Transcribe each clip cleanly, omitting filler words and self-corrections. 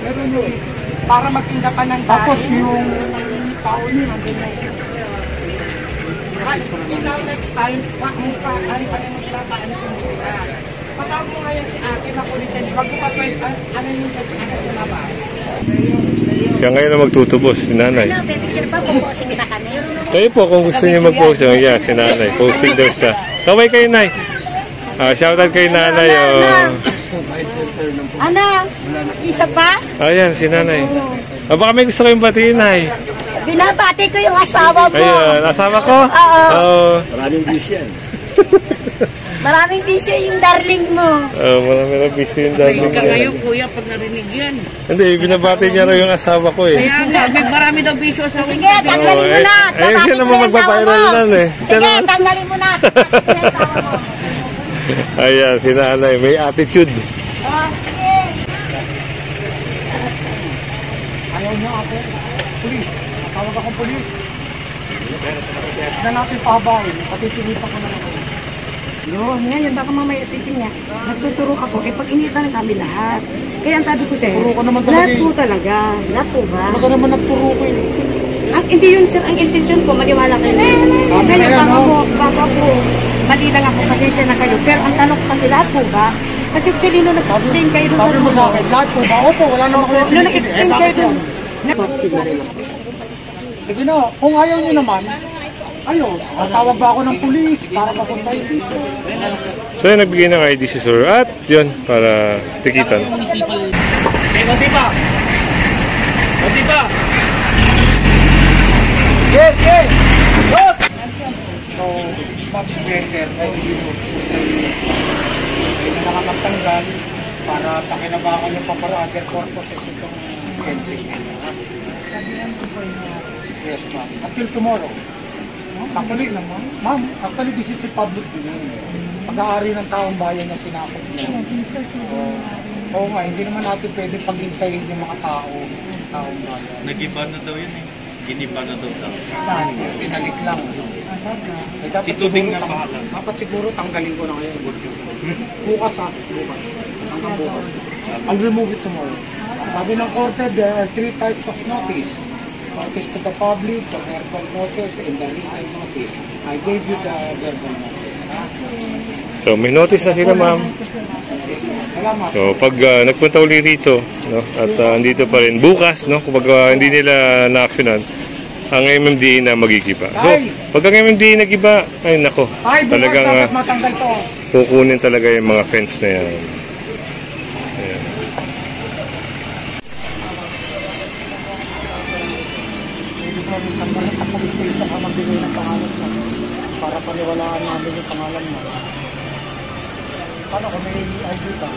Meron yun. Para magtinda pa ng tapos yung tao niyo nandun na yun. Ikaw next time, wag mo pa, ano sila, paalisin mo sila. Patawag mo ngayon si ate, makulit yan. Wag mo pa pwede, ano yung kasi sa labas. Siya ngayon na magtutubos, si nanay. Ano, picture pa po po, sige na kami. Kayo po, kung gusto niyo mag-post, yeah, si nanay. Posting daw siya. Kaway kayo, nay. Shoutout kay nanay. Ano? Isa pa? Ayan, si nanay. Baka may gusto kayong batiin, nay. Binabati ko yung asawa mo. Ayun, asawa ko? Oo. Maraming busy yan. Maraming bisyo yung darling mo. Maraming busy yung darling ka ngayon, kuya, pag narinig yan. Hindi, binabati niya raw yung asawa ko eh. Kaya nga, marami daw bisyo sa akin. Sige, tanggalin mo na. Ayun, siya naman magpapiral lang eh. Sige, tanggalin mo na. Yung asawa mo. Ayan, si nanay, may attitude. Sige. Ayaw niya ako. Pulis. Tawag akong pulis. Na natin pahabain. Patitilipan ko na ako. Yun, ngayon baka mamaya isipin niya, nagtuturo ako, eh pag inita na kami lahat. Kaya ang sabi ko sir, Turo ka naman talaga lahat po talaga, lahat po ba? Baka naman nagturo ko eh. Hindi yun sir, ang intention ko, maniwala kayo. Ngayon baka po, mali lang ako, pasensya na kayo. Pero ang tanong ko kasi lahat po ba? Kasi actually nung nag-explain kayo doon Sabi mo sa akin, lahat po ba? Opo, wala naman kayo. nung nag-explain kayo doon, Sige na, kung ayaw niyo naman, ayaw. Tawag ba ako ng pulis para mapuntahin dito? So yun, nagbigay ng ID si Sir. At yun, para tikitan. Mati ba? Yes, yes! Stop! So, much better kay dito. Ay na nakakatanggal para pakinabangan niyo pa para other purposes itong fencing. Yes, ma'am. Until tomorrow. Actually, ma'am, actually this is a public domain. Pag-aari ng taong bayan na sinakop niya. Oo nga, hindi naman natin pwede paghintayin yung mga taong bayan. Nag-iba na daw yun eh. Giniba na daw daw. Pinalik lang. Si Tubing na pangalan. Dapat siguro tanggalin ko na ngayon. Bukas ha, bukas. Hanggang bukas. I'll remove it tomorrow. Sabi ng korte, there are 3 types of notice. Notice to the public, the verbal notice, and the written notice. I gave you the verbal notice. So may notice na sila, ma'am. Salamat. So pag nagpunta uli rito, no, at andito pa rin bukas, no, kapag hindi nila na-actionan, ang MMDA na magigiba. So pag ang MMDA nagiba, ay nako, talagang matanggal to. kukunin talaga yung mga fence na yan. Ayan. Sa police station ka magbigay ng pangalan mo para paniwalaan namin yung pangalan mo. Paano kung may ID ka?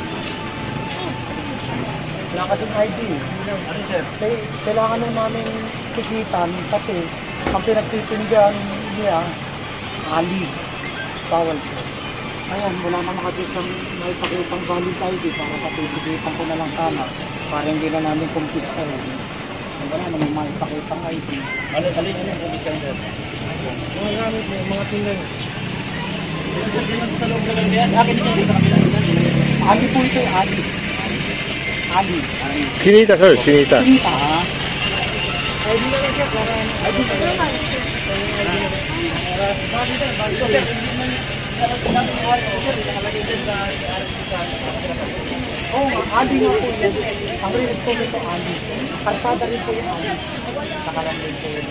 Wala kasing ID. Ano sir? Kailangan nung namin tikitan kasi ang pinagtitindihan niya, Ali. Bawal ko. Ayan, wala naman kasi sa may pakitang valid ID para patitikitan ko na lang sana para hindi na namin kumpiskahin. Wala naman may pakitang ID. Ano yung kumpiskan sir? Mga gamit niya, mga tingnan. Sa loob na lang yan. Akin na dito kami lang. Ali po ito, Ali. Ali. Skinita, sir, skinita. Sinita, ha? ID na lang siya, para ID na lang. Oo nga, Ali nga po yan. Ang rinig po nito, Ali. Kalsada rin po yung Ali. Nakalamig po yun.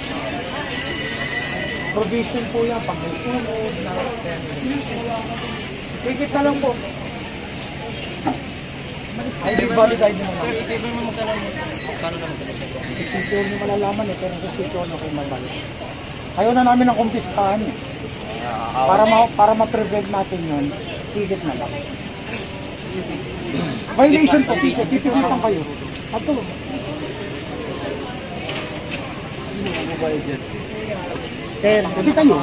Provision po yan, pag may sunod, tikit na lang po. ID valid ID naman. Sisito nyo malalaman eh, pero sisito nyo kayo mabalik. Ayaw na namin ang kumpiskahan eh. Para ma-prevent natin yun, tikit na lang. Violation po, tikit. Titikitan kayo. Ato. Sir, Hindi kayo.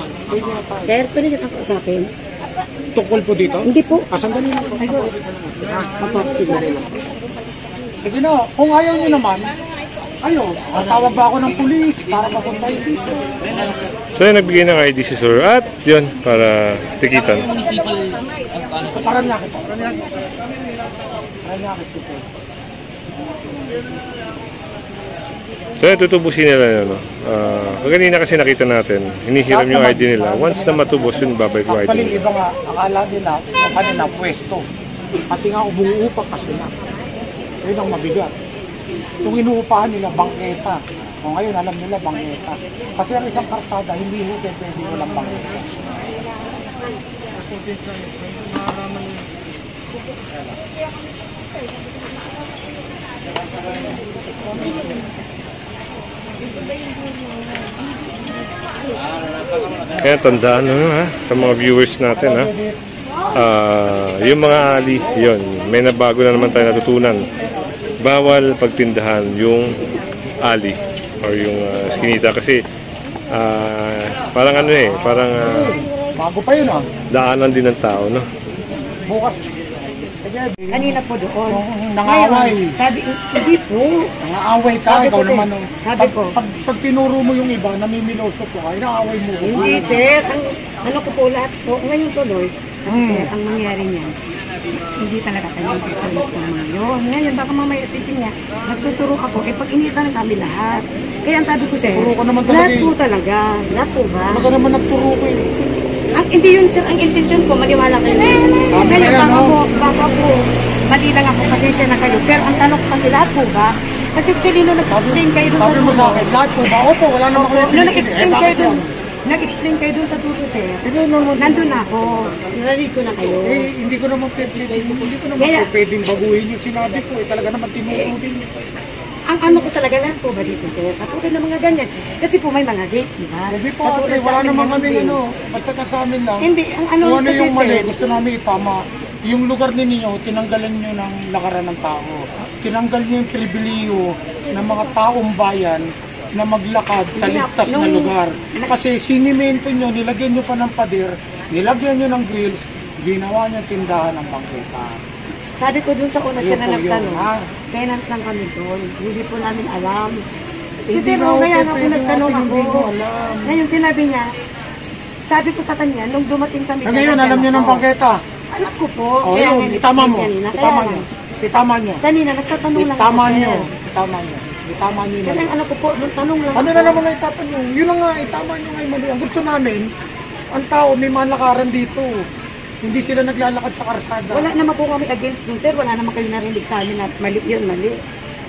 sir, pwede kita po sa akin? Tukol po dito? Hindi po. Sandali lang po. Opo, sige. Sige na, kung ayaw nyo naman, ayaw. Tawag ba ako ng pulis para mapuntahin dito? So yun, nagbigay ng ID si Sir. At yun, para tikitan. Paranaque po. Paranaque po. So, tutubusin nila yun, no? Kanina kasi nakita natin, hinihiram yung ID nila. Once na matubos yun, babalik yung ID Actually, nila. iba nga, akala nila, yung kanina, pwesto. Kasi nga, umuupa kasi na. Yun ang mabigat. Yung inuupahan nila, bangketa. O ngayon, alam nila, bangketa. Kasi ang isang karsada, hindi ho pwede walang bangketa. Kaya tandaan ha, sa mga viewers natin ha. Yung mga ali, yun, may nabago na naman tayo natutunan. Bawal pagtindahan yung ali or yung skinita kasi parang ano parang Bago pa yun daanan din ng tao, no? Bukas, Kanina po doon. nangaway. Sabi, hindi po. Nangaaway ka, Sabi ikaw ko, naman. sir, sabi ko. Pag tinuro mo yung iba, namimiloso ko ka, inaaway mo. Hindi, sir. Ano ko po lahat po. Ngayon tuloy. Kasi sir, ang mangyari niyan, hindi talaga kami magkakalis ng mga yun. Ngayon, baka mamaya isipin niya, nagtuturo ako, pag initan kami lahat. Kaya ang sabi ko, sir, Turo ka naman talaga lahat po talaga. Lahat po ba? Baka naman nagturo ko Hindi yun, sir, ang intention ko, maniwala kayo. Tama Ngayon, yan, baka po, mali lang ako, pasensya na kayo. Pero ang tanong ko kasi lahat po ba? Kasi actually, nung nag-explain kayo doon sa Sabi mo sa akin, lahat po ba? Opo, wala naman kayo Nung pinitin. nag-explain kayo doon, nag-explain kayo doon sa dulo, sir. Nandun na ako. Narinig ko na kayo. Hindi ko naman Kaya- pwedeng baguhin yung sinabi ko. Talaga naman tinuro din. Ang ano ko talaga lahat po ba dito, sir? Katulad ng mga ganyan. Kasi po may mga date, di ba? Hindi po Katulad ate, sa wala amin, naman ganun kami din. basta ka sa amin lang. Hindi, ang ano Kung ano kasi, yung mali, sir, gusto namin itama. Yung lugar ninyo, tinanggalan nyo ng lakaran ng tao. Tinanggal nyo yung pribiliyo ng mga taong bayan na maglakad sa Hindi na, ligtas na nung- lugar. Kasi sinimento nyo, nilagyan nyo pa ng pader, nilagyan nyo ng grills, ginawa nyo tindahan ng bangketa. sabi ko dun sa una Yun siya na po yun, nagtanong, ha? tenant lang kami doon. Hindi po namin alam. Hindi Kasi na nung ako kaya nga po pwede, nagtanong ate, ako. hindi ko alam. Ngayon sinabi niya, sabi ko sa kanya, nung dumating kami. Ngayon, alam nyo ng bangketa. Alam ko po. O Kaya yun, nga, itama mo. kanina, kaya Itama nga. nyo. Itama nyo. Kanina, nagtatanong lang Itama ako, nyo. sir. Itama nyo. Itama nyo Kasi na. ang ano ko po, nung tanong lang Ano ako. na naman ang itatanong? Yun lang nga, itama nyo nga yung mali. Ang gusto namin, ang tao may malakaran dito. Hindi sila naglalakad sa karsada. Wala naman po kami against dun, sir. Wala naman kayo narinig sa amin na mali yun, mali.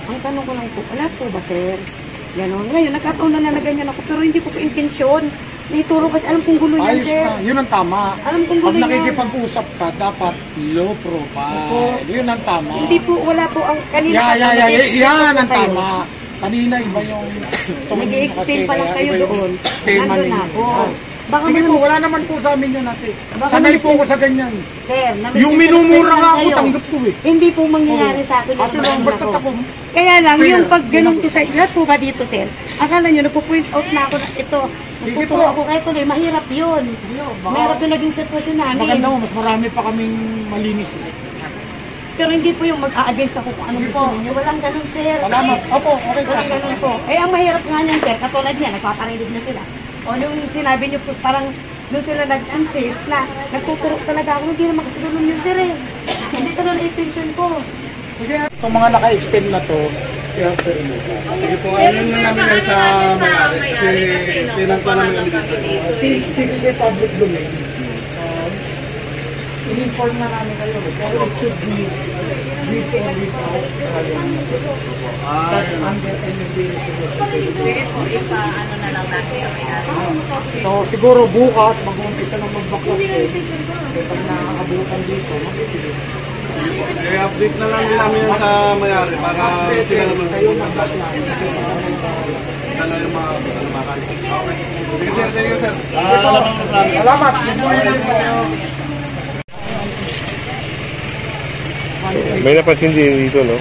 Ang tanong ko lang po, wala po ba, sir? Ganon. Ngayon, nagkataon na ganyan ako, pero hindi ko po intensyon. Naituro kasi alam kong gulo yan, Ayos sir. na. Yun ang tama. Alam kong Pag gulo yan. nakikipag-usap ka, dapat low profile. Yun ang tama. Hindi po, wala po ang kanina. Yan ang tama. Kanina iba yung Nag-i-explain pa lang kayo iba yung doon. tema Nandun na ninyo. ako. Ah. Baka Sige po, man- wala naman po sa amin yun ate. Baka Sanay man- po ako sa ganyan. Sir, Yung minumura nga ako, kayo. tanggap ko eh. Hindi po mangyayari sa akin. Kasi yung lang, mga basta ako. ako. Kaya lang, Fair. yung pag ganun Yun ko sa lahat po ba dito, sir? Akala nyo, nagpo-point out na ako na ito. Sige Nagtuturo po. ako kahit tuloy, mahirap yun. Mahirap yung naging sitwasyon Mas namin. maganda mo, mas marami pa kaming malinis eh. Pero hindi po yung mag-a-against ako kung anong gusto ninyo. Walang ganun, sir. Salamat. Opo, okay po. Walang ganun po. Eh, ang mahirap nga niyan, sir, katulad niya, nagpaparinig na sila. O nung sinabi niyo po, parang doon sila nag-insist na nagtuturo talaga ako, hindi naman kasi ganun yun, sir eh. Hindi ko na intention ko. Sige, itong mga naka-extend na to, kaya Sige po, ayun lang namin yan sa mayari. Kasi tinang pa namin kami dito. this is a public domain. In-inform na namin kayo, pero it should be week in, week out. That's under NMB. Sige po, ipa-ano na lang natin sa may-ari. So siguro bukas, mag-umpisa na magbaklas eh. Pag nakakabutan dito, mag-ibig. I-update na lang din namin yan sa mayari para sila naman Kayo mag-baklas. dala yung mga kalamakan. Okay. Sige sir, thank you sir. Salamat. May napansin din dito, no?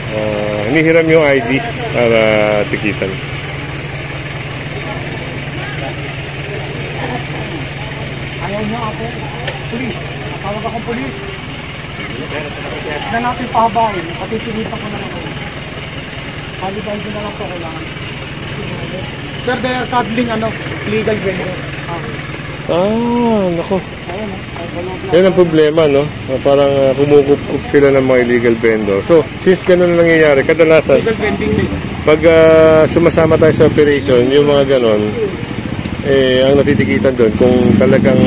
Hinihiram yung ID para tikitan. Ayaw niya ako. Police. Natawag akong police. Na natin pahabain. Patitilitan ko na lang ako. Halibay ko na lang po kailangan. Sir, they are cuddling legal vendor. Ah, nako. Ay, Yan ang problema, no? Parang kumukup-kup sila ng mga illegal vendor. So, since ganun ang nangyayari, kadalasan, pag sumasama tayo sa operation, yung mga ganon, ang natitikitan doon, kung talagang,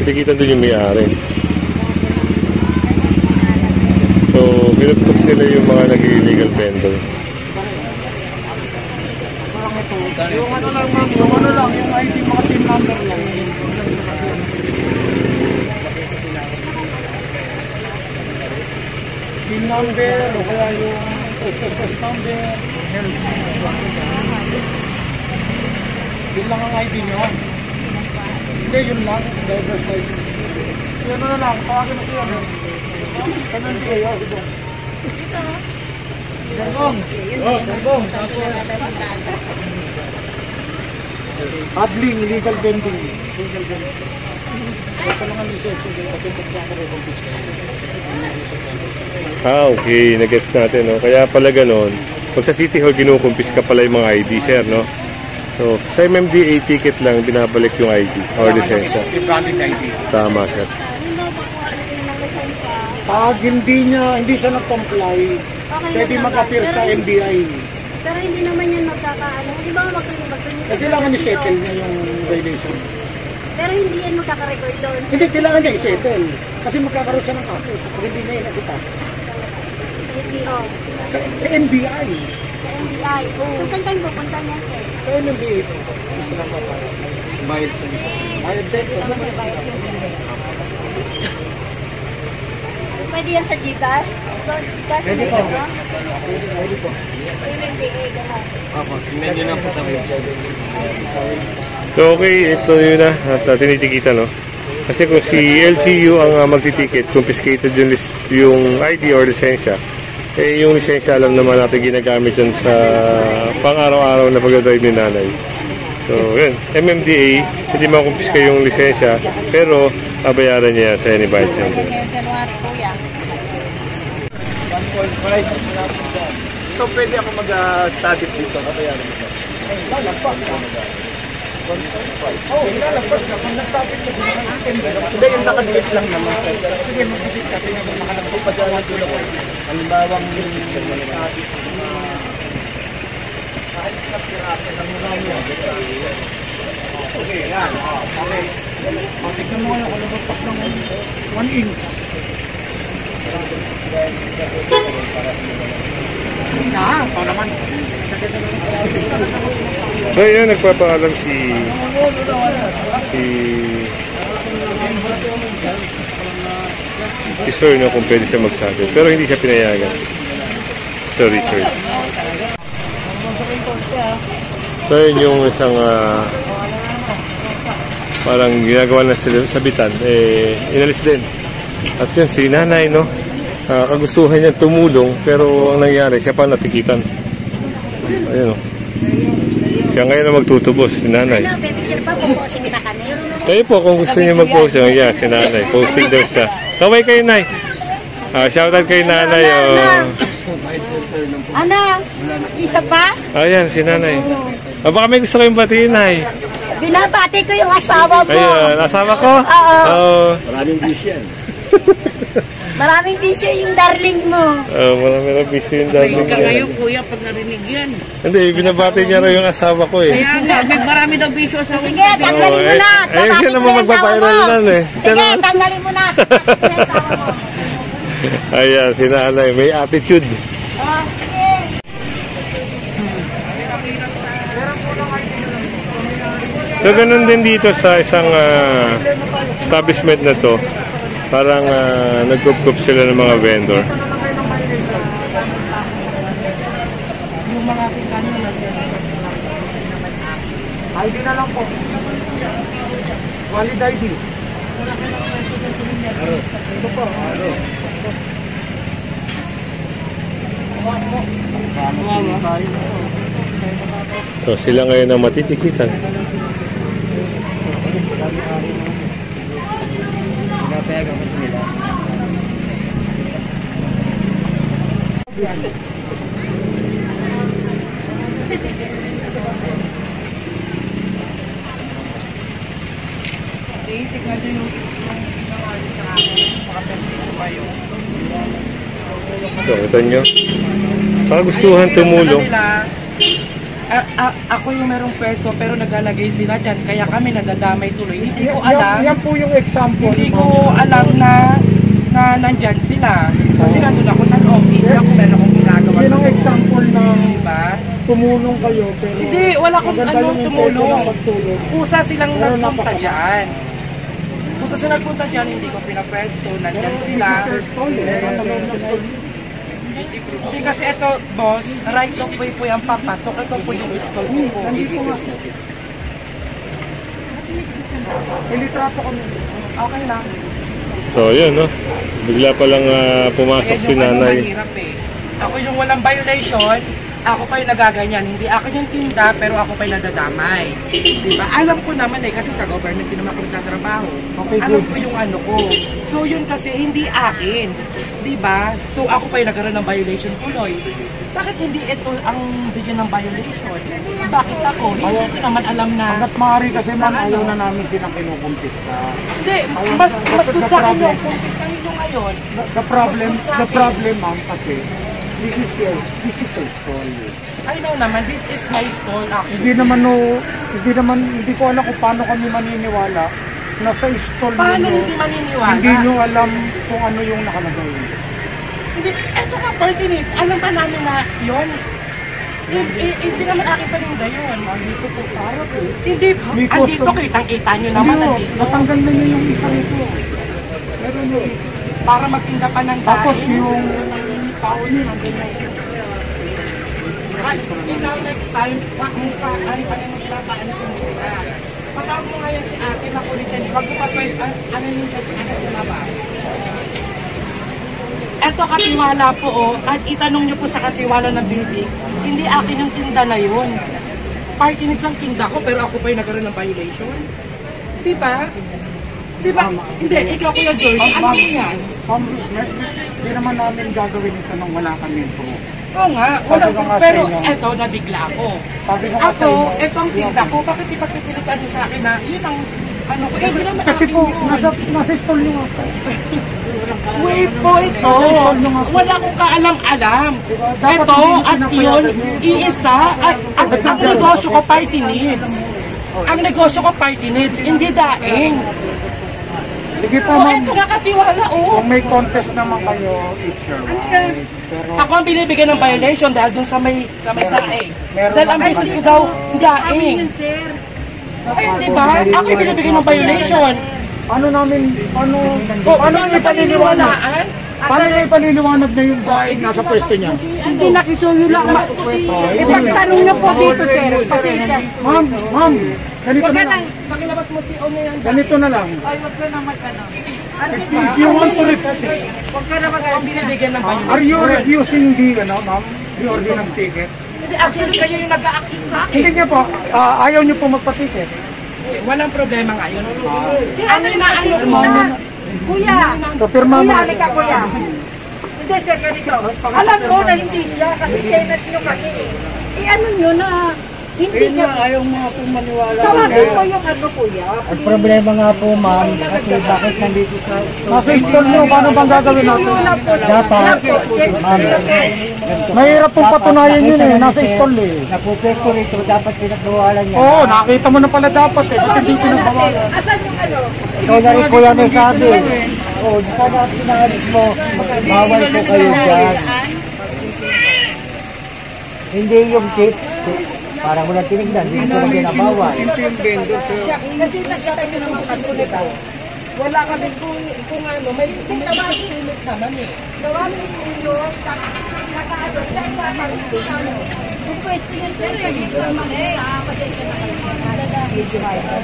natitikitan doon yung may-ari. So, pinup-kup nila yung mga nag-illegal vendor. Yung ano lang ma'am, yung ID, mga PIN number lang. PIN number, o kaya yung SSS number. Yun lang ang ID nyo. Hindi, yun lang. Driver's license. Yun na lang, tawagin mo siya. Kanan di kayo, dito. Dito. Garbong. Adling, illegal vending. Ito lang ang lisensya. Okay, nag-gets natin, no? Kaya pala ganon, pag sa City Hall, kinukumpis ka pala yung mga ID, sir, no? So, sa MMDA ticket lang, binabalik yung ID or lisensya. Tama, sir. Pag hindi siya nag-comply, pwede mag-appear sa NBI. Pero hindi naman yan magkakaano. Di ba magkakaroon? Kailangan i-settle niya yung violation. Pero hindi yan magkaka-record doon. Hindi, kailangan niya i-settle. Kasi magkakaroon siya ng kaso. Pag hindi niya inasikaso. Sa LTO. Sa NBI. Sa NBI. So saan kayo pupunta niya, sir? Sa NBI. Bayad center. Bayad center. Pwede yan sa GCash? GCash Pwede po. Pwede po. MMDA, gano'n. Opo, menu na po sa website. So, okay, ito yun na. At tinitikitan, no? Kasi kung si LTU ang magtitiket, confiscated yung ID or lisensya, yung lisensya, alam naman natin ginagamit yun sa pang-araw-araw na pag-drive ni nanay. So, yun. MMDA, hindi makumpiska yung lisensya, pero babayaran niya sa any bayad center. So, pwede ako mag-sabit dito. Kabayaran mo. Lalagpas ka. Oo, lalagpas ka. Kung nagsabit ka, Hindi, yung nakadikit lang naman. sige, magdikit ka. Tingnan mo, nakalagpas Pa sa mga tulong ko. Halimbawang Okay, yan. Okay. Tignan mo nga, nakalagpas ng 1 inch. Pa naman. So, yun, nagpapaalam si Sir, no, kung pwede siya magsabi. Pero hindi siya pinayagan. Sir Richard. So, yun yung isang parang ginagawa na sabitan. Inalis din. At yun, si nanay, no? Kagustuhan niya tumulong, pero ang nangyari, siya pa natikitan. Ayun, no? Siya ngayon na magtutubos, si nanay. Picture pa, puposing na kami. Kayo po, kung gusto niyo mag-post, yeah, si nanay. Posting daw siya. Kaway kayo, nay. Shoutout kay nanay. Ano? Isa pa? Ayan, si nanay. Baka may gusto kayong batiin, nay. Binabati ko yung asawa mo. Ayun, asawa ko? Oo. maraming dish yan. Maraming bisyo yung darling mo. Marami na busy yung Ay, darling ka niya. ngayon, kuya, pag narinig yan. Hindi, binabati niya raw yung asawa ko eh. Kaya nga, marami daw bisyo sa Sige, tanggalin mo na. Siya naman magpapayaran lang eh. Siya Sige, naman. tanggalin mo na. Yung asawa mo. Ayan, si nanay, may attitude. Oh, sige. So, ganun din dito sa isang establishment na to. Parang nagkup-kup sila ng mga vendor. yung mga kano na ID na lang po. Valid ID. Ito po. So, sila ngayon ang matitikitan. Kita nyo? Kagustuhan tumulong. Ako yung merong pwesto pero naglalagay sila dyan. Kaya kami nadadamay tuloy. Hindi ko alam. Yan po yung example. Hindi ko alam na nandyan sila. Kasi nandun ako sa office. Ako meron akong ginagawa Yan sa ang loob. example na Diba? tumulong kayo. Pero Hindi, wala akong maganda yung intention tumulong. ng pagtulong. Kusa silang Pero nagpunta napaka- dyan. Kung kasi nagpunta dyan, hindi ko pinapwesto. Nandyan sila. Nasa loob ng stall. Hindi kasi ito, boss, right of way po yung papasok. Ito po yung stall ko po. Ilitrato kami. Okay lang. So, yun, no? Bigla pa lang pumasok si nanay. Mahirap eh. Ako yung walang violation, ako pa yung nagaganyan. Hindi ako yung tinda, pero ako pa yung nadadamay. Diba? Alam ko naman eh, kasi sa government din naman ako nagtatrabaho. Okay, Alam good. ko yung ano ko. So yun kasi hindi akin. Diba? So ako pa yung nagkaroon ng violation tuloy. Bakit hindi ito ang bigyan ng violation? Bakit ako? Hindi ko naman alam na... Hanggat maaari kasi man ayaw na namin silang kinukumpista. Hindi, mas good sa akin yung kumpistan ninyo ngayon. The problem ma'am kasi this is a stall. I know naman, this is my stall actually. Hindi ko alam kung paano kami maniniwala na sa stall Paano ninyo, hindi maniniwala? hindi nyo alam kung ano yung nakalagay. Hindi, eto ka 40 minutes, alam ba namin na yun? Hindi naman aking paninda yun. Dito po para po. Hindi, May andito custom- kitang-kita nyo naman andito. Natanggal na niya yung isa nito. Meron nyo. Para magtinda pa ng Tapos kain. yung tao niya nandun na. Ikaw next time, ano pa rin mo sila, paano sila. Patawag mo ngayon si ate, makulit yan. Huwag mo pa pwede, ano yung kasi ano sa labas. Eto katiwala po at itanong nyo po sa katiwala ng building, hindi akin yung tinda na yun. Party needs ang tinda ko pero ako pa yung nagkaroon ng violation. Diba? Diba? Hindi, ikaw Kuya George, ano mo yan? Hindi naman namin gagawin ito nung wala kami proof. Oo nga, Sabi ko nga sa pero inyo. eto, nabigla ako. Sabi ko nga sa Ako, inyo, eto ang tinda ko, bakit ipagpipilitan niyo sa akin na yun ang ano ko, hindi naman kasi akin po, yun. nasa stall nyo ako. Wait po ito, wala akong kaalam-alam. Ito at yun, iisa, at ang negosyo ko party needs. Ang negosyo ko party needs, hindi daing. Sige po O ma'am, eto nakatiwala kung may contest naman kayo, it's your right. Pero Ako ang binibigyan ng violation dahil dun sa may daing. Meron Dahil ang naman business ko daw, daing. Ay, diba? Ako yung binibigyan ng violation. paano namin Paniniwalaan? paano niya ipaliliwanag na yung daing nasa pwesto niya? Hindi nakisuyo lang. Ipagtanong niyo po dito, sir. Pasensya. Ma'am, ganito na lang. Pakilabas mo si Ome yan. Ganito na lang. Ay, wag ka na magtanong. If you want to represent, Wag ka na Ang binibigyan ng violation. are you refusing the, ma'am, the order ng ticket? Hindi, actually kayo yung nag-a-accuse sa akin. Hindi niya po, ayaw niyo po magpa-ticket. Walang problema ngayon. Si ano yung ano mo? Kuya! So, pirma mo. Kuya, halika kuya. Hindi, sir, ganito. Alam ko na hindi siya kasi tenant nyo kami. Ano nyo na hindi ka... Ayaw mga po maniwala. Tawagin mo yung ano kuya. Ang problema nga po, ma'am, kasi bakit nandito sa... Nasa stall nyo, paano bang gagawin natin? Dapat, ma'am, mahirap pong patunayan yun eh, nasa stall eh. Napupesto rito, dapat pinagbawalan niya. Oo, nakita mo na pala dapat eh, ba't hindi pinagbawalan? Asan yung ano? Ikaw na rin kuya may sabi. Oo, sana pinahalis mo, bawal po kayo dyan. Hindi yung tip, parang walang tinignan, hindi ko na ginabawal. Kasi nakita nyo naman kanto nito. Wala kami kung ano, may limit naman eh. Tawagin mo yung nakaano siya yung napagusto mo. Kung pwesto yun sir, hindi ko naman pasensya na kayo.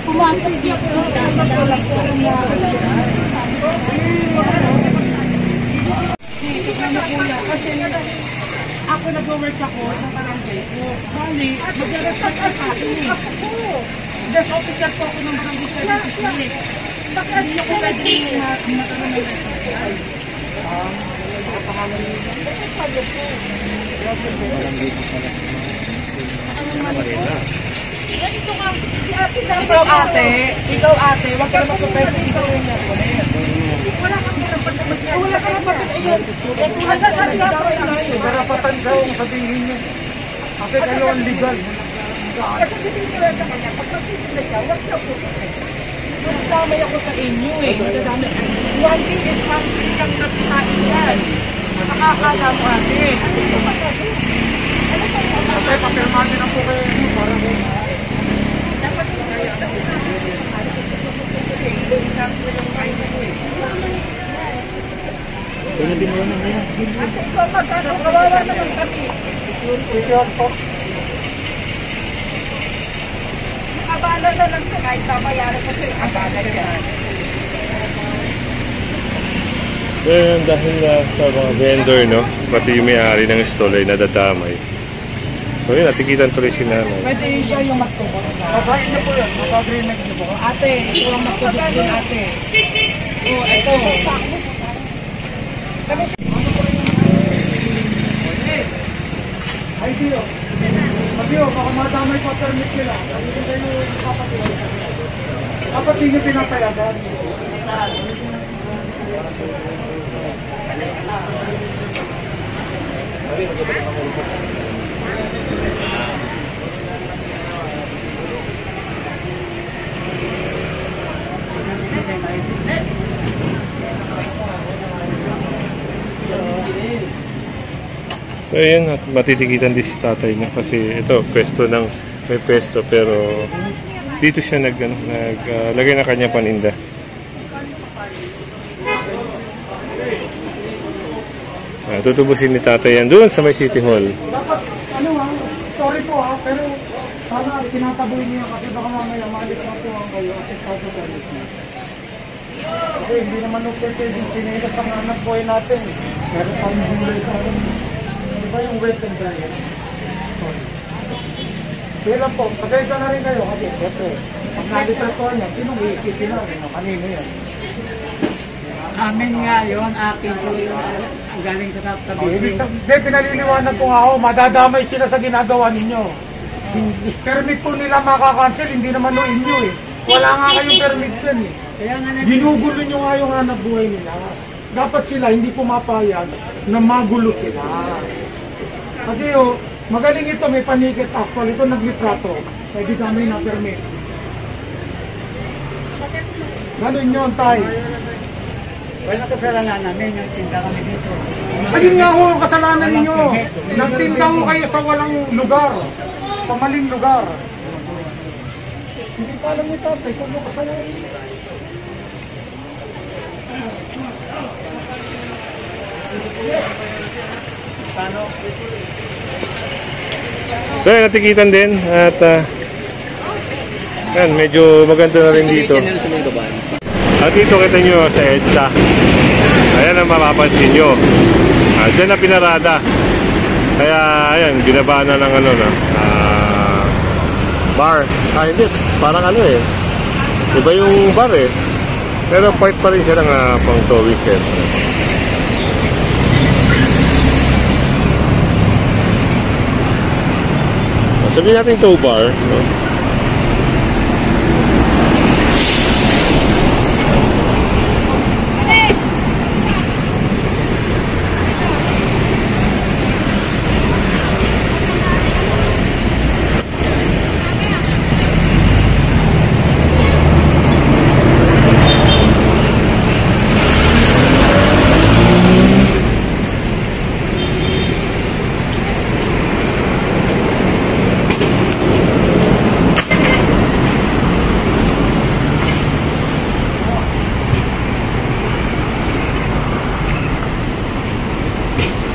Pumasok siya po. Dapat wala po Kasi ako nag-work ako sa barangay ko. Bali, mag-report ka sa akin eh. Desk officer po ako ng barangay 76. Bakit hindi ako pwede magkaroon ng report? Ikaw ate, huwag ka naman po pwede ikaw yung nasa. Wala kang Wala ka lang bakit ayun. Ang sasabi ako na Karapatan daw ang sabihin niyo. Kasi kayo ang legal. kasi sabihin ko lang sa kanya, pag magtitinda siya, wag siya po. Magdamay ako sa inyo eh. Magdamay. One day is one day kang nagkain yan. Nakakala mo natin. Ano ito pa kasi? Ano pa ito? Okay, papirmahin na po kayo niyo para po. Dapat ito kaya na ito. Ate ko, magkano kawawa naman kami. Ito po. Abala na lang siya kahit babayaran ko siya. Abala niya. Well, dahil sa mga vendor, no? Pati yung may-ari ng stall ay nadadamay. So yun, natikitan tuloy si nanay. Pwede siya yung magtubos. Pasahin niyo po yan. Mag-agreement niyo po. Ate, ito ang magtubos din ate. Oh, ito. Ay, Dio. Dio, baka madamay pa permit nila. Hindi kayo ipapatuloy. Dapat hindi pinapayagan. So yun, at matitikitan din si tatay niya kasi ito, may pwesto pero dito siya naglagay na kanya paninda. Tutubusin ni tatay yan doon sa may City Hall. Dapat, sorry po pero sana tinataboy niya kasi baka mamaya malit na po ang kayo at ikaw galit niya. Kasi hindi naman pwede yung pinila sa mga anak boy natin. Meron tayong gulay sa akin. Di ba yung wet and dry? Kaya po, pasensya na rin kayo kasi siyempre, pag nalita ko niya, sinong iisipin na rin? Kanino yan? Amin nga yun, akin po yun. Galing sa tabi. Hindi, pinaliliwanag ko nga ako, madadamay sila sa ginagawa ninyo. Permit po nila makakancel, hindi naman no inyo eh. Wala nga kayong permit yan eh. Ginugulo nyo nga yung hanap buhay nila. Dapat sila hindi pumapayag na magulo sila. Kasi magaling ito, may panikit actual. Ito naglitrato. Pwede kami na permit. Ganun yun, tay. Wala kasalanan namin yung tinda kami dito. Ayun nga ho ang kasalanan ninyo. Nagtinda ho kayo sa walang lugar. Sa maling lugar. Hindi pa alam ni tatay kung ano kasalanan niyo. So yun, natikitan din at yan, medyo maganda na rin dito. At dito kita nyo sa EDSA. Ayan ang mapapansin nyo. Diyan na pinarada. Kaya ayan, binaba na ng bar. Hindi, parang iba yung bar eh. Pero part pa rin siya ng pang towing set. Sabihin natin tow bar, no?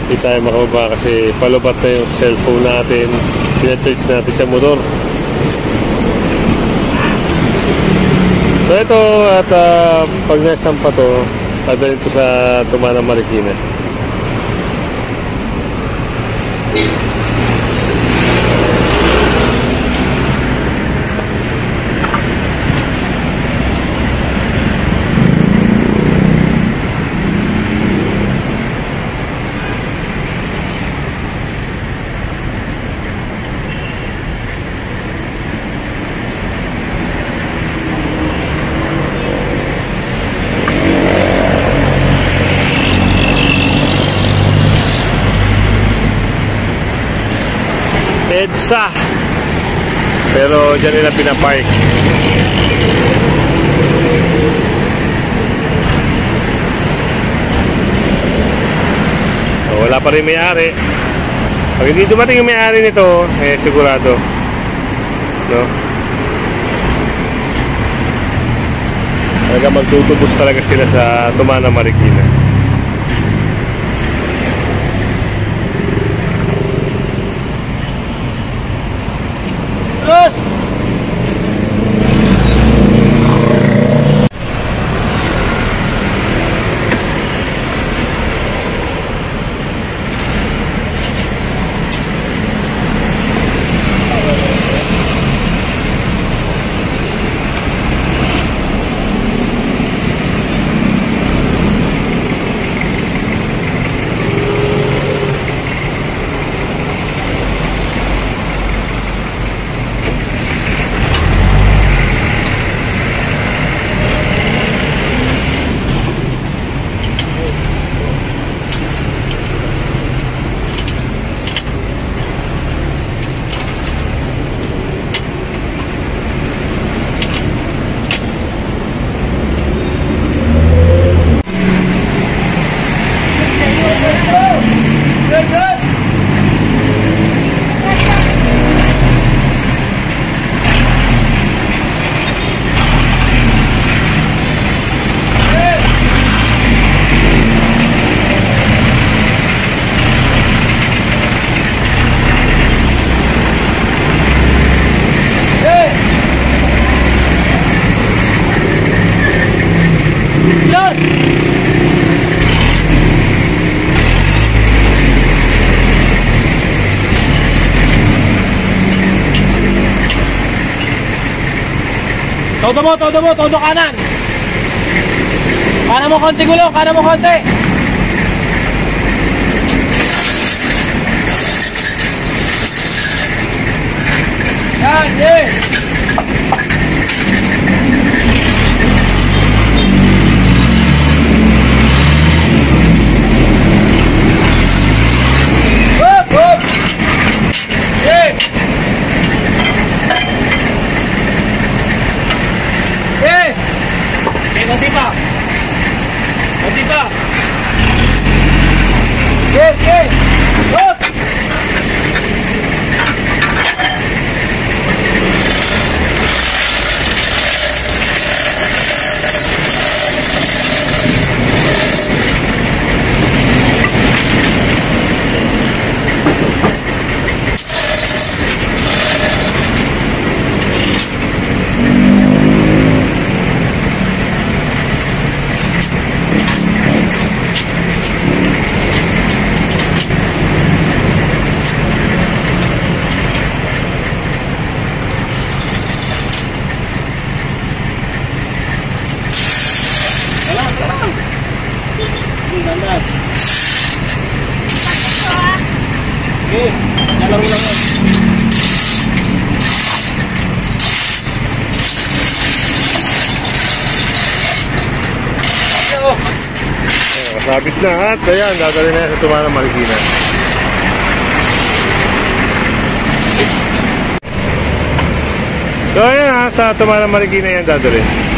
Hindi tayo makababa kasi palubat na yung cellphone natin, pinacharge natin sa motor. So ito at pag nasampa to, dadalhin to sa Tumana Marikina. EDSA. Pero dyan nila pinapark. So, wala pa rin may-ari. Pag hindi dumating yung may-ari nito, eh sigurado, no? Talaga magtutubos talaga sila sa Tumana, Marikina. Yes! Todo kanan. Kanan mo konti gulong, kanan mo konti. Yan, Hop, hop. Konti pa. Konti pa. Yes, yes. Hop. Okay, lalaro lang yan. Kasabit na at ayan, dadali na yan sa Tumana, Marikina. So ayan ha, sa Tumana, Marikina yan dadali.